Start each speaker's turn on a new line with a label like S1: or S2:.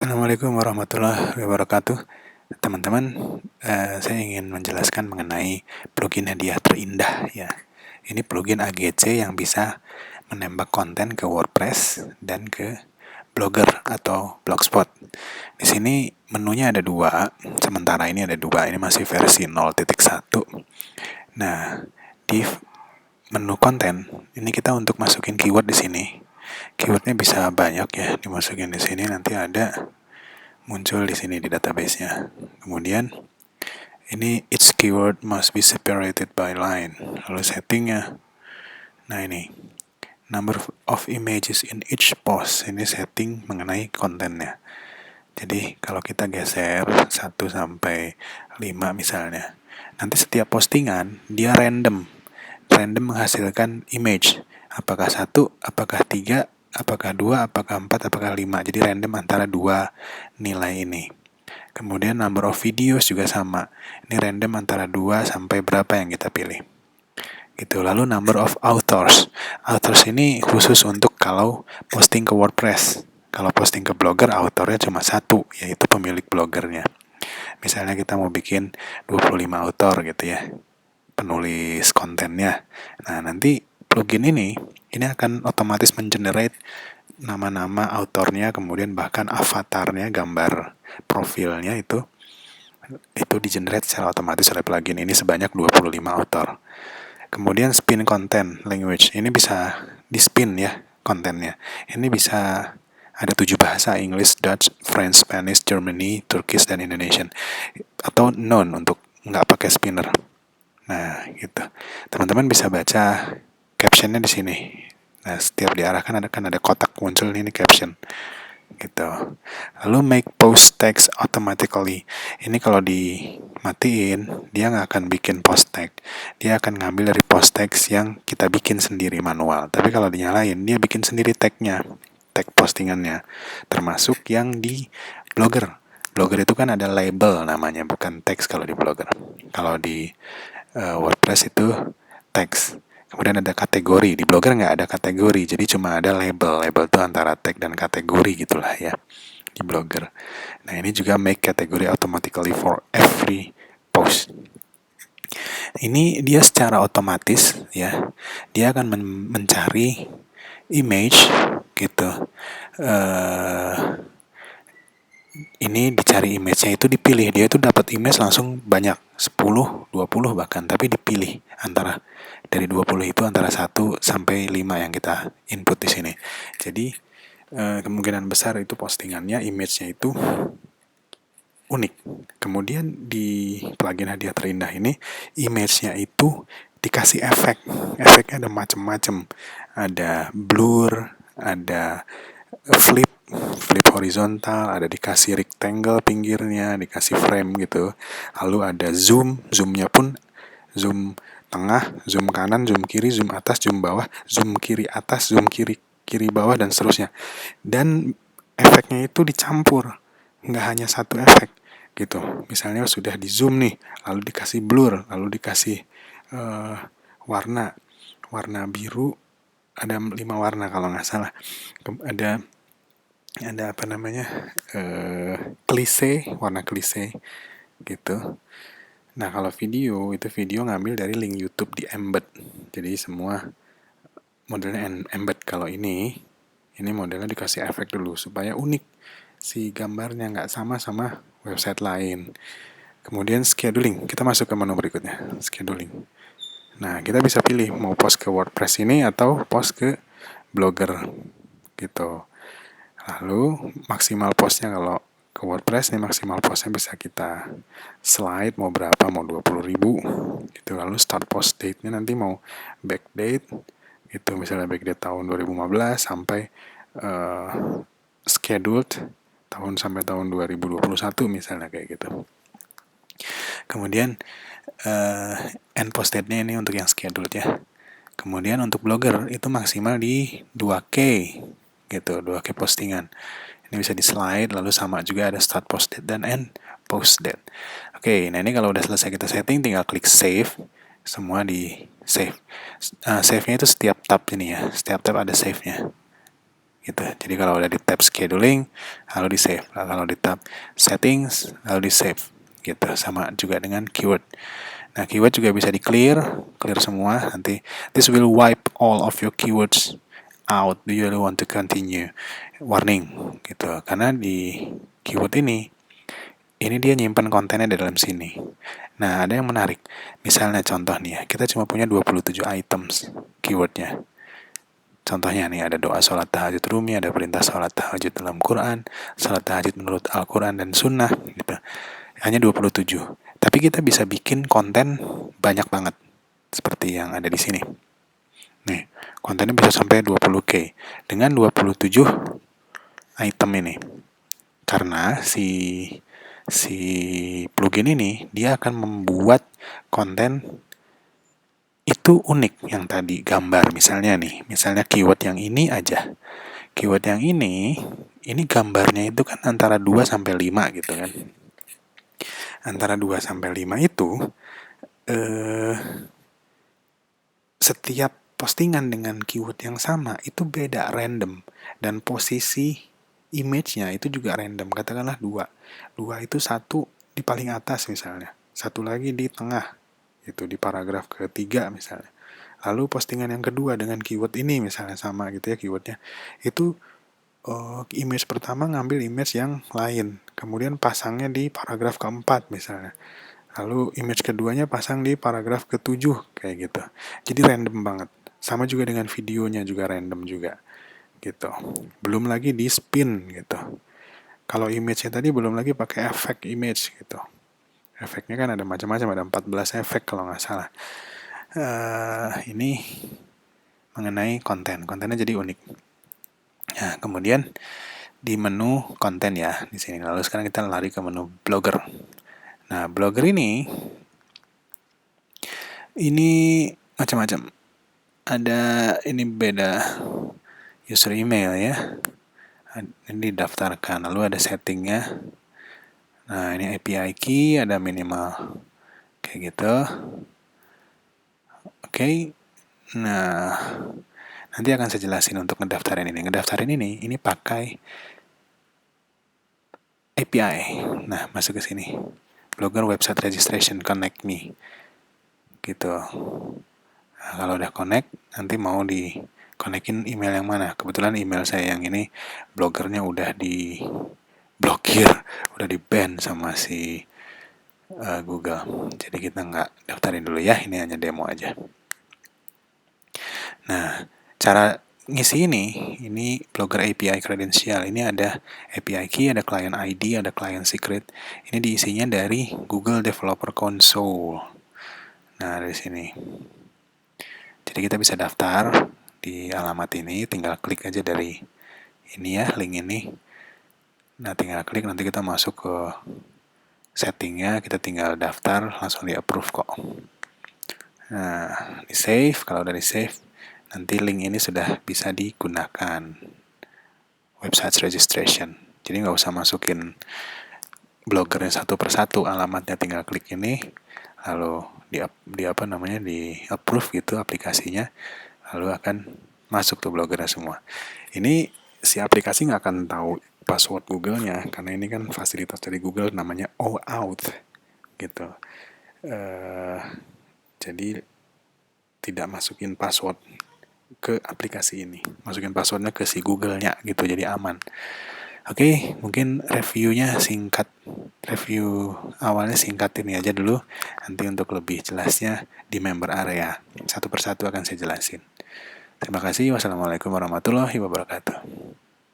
S1: Assalamualaikum warahmatullahi wabarakatuh. Teman-teman, saya ingin menjelaskan mengenai plugin hadiah terindah ya. Ini plugin AGC yang bisa menembak konten ke WordPress dan ke Blogger atau Blogspot. Di sini menunya ada dua, sementara ini ada dua, ini masih versi 0.1. Nah, di menu konten, ini kita untuk masukin keyword di sini. Keywordnya bisa banyak ya, dimasukin di sini nanti ada muncul di sini di database-nya. Kemudian ini each keyword must be separated by line. Lalu settingnya, nah ini number of images in each post. Ini setting mengenai kontennya. Jadi kalau kita geser 1 sampai 5 misalnya, nanti setiap postingan dia random menghasilkan image. Apakah 1, apakah 3, apakah 2, apakah 4, apakah 5. Jadi random antara dua nilai ini. Kemudian number of videos juga sama. Ini random antara 2 sampai berapa yang kita pilih. Gitu. Lalu number of authors. Authors ini khusus untuk kalau posting ke WordPress. Kalau posting ke Blogger, autornya cuma 1, yaitu pemilik blogernya. Misalnya kita mau bikin 25 author gitu ya, penulis kontennya. Nah, nanti plugin ini akan otomatis mengenerate nama-nama autornya, kemudian bahkan avatarnya, gambar profilnya itu di-generate secara otomatis oleh plugin ini sebanyak 25 author. Kemudian spin content language. Ini bisa di-spin ya kontennya. Ini bisa ada 7 bahasa, English, Dutch, French, Spanish, Germany, Turkish, dan Indonesian. Atau none untuk nggak pakai spinner. Nah, gitu. Teman-teman bisa baca captionnya di sini. Nah, setiap diarahkan ada kotak muncul ini caption. Gitu. Lalu make post text automatically. Ini kalau dimatiin, dia nggak akan bikin post text. Dia akan ngambil dari post text yang kita bikin sendiri manual. Tapi kalau dinyalain, dia bikin sendiri tag-nya, tag postingannya. Termasuk yang di Blogger. Blogger itu kan ada label namanya, bukan teks kalau di Blogger. Kalau di WordPress itu teks. Kemudian ada kategori. Di Blogger nggak ada kategori, jadi cuma ada label. Label itu antara tag dan kategori gitulah ya di Blogger. Nah, ini juga make category automatically for every post. Ini dia secara otomatis ya, dia akan mencari image gitu. Ini dicari image-nya itu dipilih, dia itu dapat image langsung banyak, 10, 20 bahkan, tapi dipilih antara dari 20 itu antara 1 sampai 5 yang kita input di sini. Jadi kemungkinan besar itu postingannya image-nya itu unik. Kemudian di plugin hadiah terindah ini image-nya itu dikasih efek. Efeknya ada macam-macam. Ada blur, ada flip horizontal, ada dikasih rectangle pinggirnya, dikasih frame gitu. Lalu ada zoomnya pun zoom tengah, zoom kanan, zoom kiri, zoom atas, zoom bawah, zoom kiri atas, zoom kiri bawah, dan seterusnya. Dan efeknya itu dicampur, nggak hanya satu efek gitu. Misalnya sudah di zoom nih, lalu dikasih blur, lalu dikasih warna biru, ada 5 warna kalau nggak salah. Ada klise, warna klise gitu. Nah, kalau video ngambil dari link YouTube di embed. Jadi semua modelnya embed. Kalau ini modelnya dikasih efek dulu supaya unik, si gambarnya nggak sama website lain. Kemudian scheduling, kita masuk ke menu berikutnya, scheduling. Nah, kita bisa pilih mau post ke WordPress ini atau post ke Blogger gitu. Lalu maksimal postnya kalau ke WordPress nih, maksimal postnya bisa kita slide mau berapa, mau 20.000 gitu. Lalu start post date-nya nanti mau backdate gitu, misalnya backdate tahun 2015 sampai scheduled tahun sampai tahun 2021 misalnya kayak gitu. Kemudian end post date-nya ini untuk yang scheduled ya. Kemudian untuk Blogger itu maksimal di 2K gitu, 2K postingan. Ini bisa di slide, lalu sama juga ada start post date dan end post date. Oke, nah ini kalau udah selesai kita setting, tinggal klik save. Semua di save. Save-nya itu setiap tab ini ya, setiap tab ada save-nya gitu. Jadi kalau udah di tab scheduling lalu di save, kalau di tab settings lalu di save gitu. Sama juga dengan keyword. Nah, keyword juga bisa di clear semua. Nanti this will wipe all of your keywords out. Do you really want to continue? Warning gitu. Karena di keyword ini dia nyimpan kontennya di dalam sini. Nah, ada yang menarik. Misalnya contoh nih ya, kita cuma punya 27 items keywordnya. Contohnya nih, ada doa sholat tahajud Rumi, ada perintah sholat tahajud dalam Quran, sholat tahajud menurut Al-Quran dan Sunnah, gitu. Hanya 27. Tapi kita bisa bikin konten banyak banget, seperti yang ada di sini. Nih, kontennya bisa sampai 20k dengan 27 item ini. Karena si plugin ini dia akan membuat konten itu unik. Yang tadi gambar misalnya keyword yang ini aja, keyword yang ini gambarnya itu kan antara 2 sampai 5 gitu kan. Antara 2 sampai 5 itu setiap postingan dengan keyword yang sama itu beda, random, dan posisi image-nya itu juga random. Katakanlah 2 itu satu di paling atas misalnya, satu lagi di tengah, itu di paragraf ketiga misalnya. Lalu postingan yang kedua dengan keyword ini misalnya sama gitu ya keywordnya, itu image pertama ngambil image yang lain, kemudian pasangnya di paragraf keempat misalnya. Lalu image keduanya pasang di paragraf ke-7 kayak gitu. Jadi random banget. Sama juga dengan videonya juga random juga gitu. Belum lagi di spin gitu. Kalau image-nya tadi belum lagi pakai efek image gitu. Efeknya kan ada macam-macam, ada 14 efek kalau nggak salah. Ini mengenai kontennya jadi unik. Nah, kemudian di menu konten ya di sini. Lalu sekarang kita lari ke menu blogger. Nah, blogger ini macam-macam. Ada ini beda user email ya. Ini didaftarkan, lalu ada settingnya. Nah, ini API key, ada minimal kayak gitu. Oke. Nah, nanti akan saya jelasin untuk ngedaftarin ini. Ngedaftarin ini pakai API. Nah, masuk ke sini. Blogger website registration, connect me. Gitu. Nah, kalau udah connect, nanti mau di konekin email yang mana. Kebetulan email saya yang ini blogernya udah di blokir, udah di ban sama si Google. Jadi kita nggak daftarin dulu ya, ini hanya demo aja. Nah, cara ngisi ini Blogger API credential. Ini ada API key, ada client ID, ada client secret. Ini diisinya dari Google Developer Console. Nah, dari sini. Jadi kita bisa daftar di alamat ini, tinggal klik aja dari ini ya, link ini. Nah, tinggal klik, nanti kita masuk ke settingnya, kita tinggal daftar, langsung di approve kok. Nah, di save, kalau udah di save, nanti link ini sudah bisa digunakan website registration. Jadi nggak usah masukin blogernya satu persatu, alamatnya tinggal klik ini, lalu di approve gitu aplikasinya, lalu akan masuk tuh blogernya semua. Ini si aplikasi nggak akan tahu password Google-nya karena ini kan fasilitas dari Google namanya OAuth gitu. Jadi tidak masukin password ke aplikasi ini, masukin passwordnya ke si Google-nya gitu, jadi aman. Oke, mungkin review awalnya singkat ini aja dulu. Nanti untuk lebih jelasnya di member area, satu persatu akan saya jelasin. Terima kasih. Wassalamualaikum warahmatullahi wabarakatuh.